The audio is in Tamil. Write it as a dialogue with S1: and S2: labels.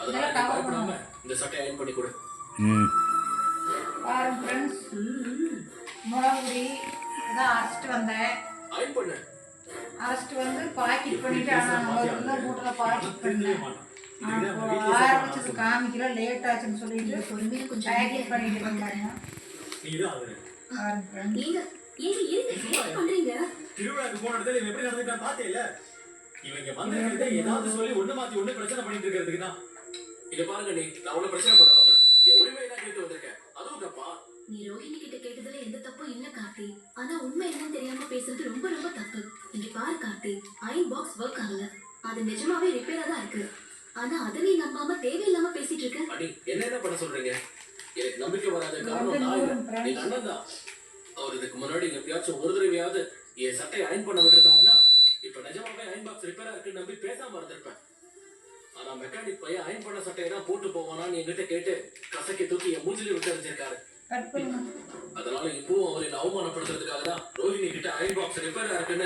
S1: அதனால நீ பயப்படாம இந்த சட்டை அயன் பண்ணி கொடு.
S2: பாருங்க ஃப்ரெண்ட்ஸ், முளகுடி இதான் அரைச்சிட்டு வந்தேன்.
S1: அயன் பண்ணு.
S2: அரைச்சிட்டு வந்து பாக்கெட் பண்ணிட்டு இன்னும் மூட்டில் பாக்கெட் பண்ணேன். ஆரம்பிச்சது காமிக்கல, லேட் ஆச்சுன்னு சொல்லிட்டு
S3: பொறுமையா கொஞ்சம்
S2: பேக்கெட் பண்ணிட்டு இருந்தாங்க.
S1: திருவிழாக்கு போன இடத்துல இவன் எப்படி நடந்துட்டான் பாத்தேல? இவங்க வந்திருக்கிறதே ஏதாவது சொல்லி ஒண்ணு மாத்தி ஒண்ணு பிரச்சனை பண்ணிட்டு இருக்கிறதுக்கு தான். இத பாருங்க, நான் ஒண்ணு பிரச்சனை பண்ண வரல. என் உரிமையை தான் கேட்டு வந்திருக்கேன். அதுவும் தப்பா?
S3: நீ ரோஹிணி கிட்ட கேட்டதுல எந்த தப்பும் இல்ல கார்த்தி. ஆனா உண்மை என்னன்னு தெரியாம பேசுறது ரொம்ப ரொம்ப தப்பு. இங்க பாரு கார்த்தி, அயன் பாக்ஸ் ஒர்க் ஆகல. அது நிஜமாவே ரிப்பேரா தான் இருக்கு. ஆனா அதை நீ நம்பாம தேவையில்லாம பேசிட்டு இருக்க.
S1: அடி என்ன பண்ண சொல்றீங்க? எனக்கு நம்பிக்கை வராத காரணம் நான் இல்ல, என் அண்ணன் தான். அவர் இதுக்கு முன்னாடி எப்பயாச்சும் ஒரு தடவையாவது என் சட்டையை அயன் பண்ண விட்டுருந்தாருன்னா இப்ப நிஜமாவே அயன் பாக்ஸ் ரிப்பேரா இருக்குன்னு நம்பி பேசாம இருந்திருப்பேன். ஆனா மெக்கானிக் பையன் அயன் பண்ண சட்டையை தான் போட்டு போவானான்னு என்கிட்ட கேட்டு கசக்கி தூக்கி என் மூஞ்சிலே விட்டு அடிச்சிருக்காரு. அதனால இப்பவும் அவரை அவமானப்படுத்துறதுக்காக தான் ரோஹிணி கிட்ட அயன் பாக்ஸ் ரிப்பேரா இருக்குன்னு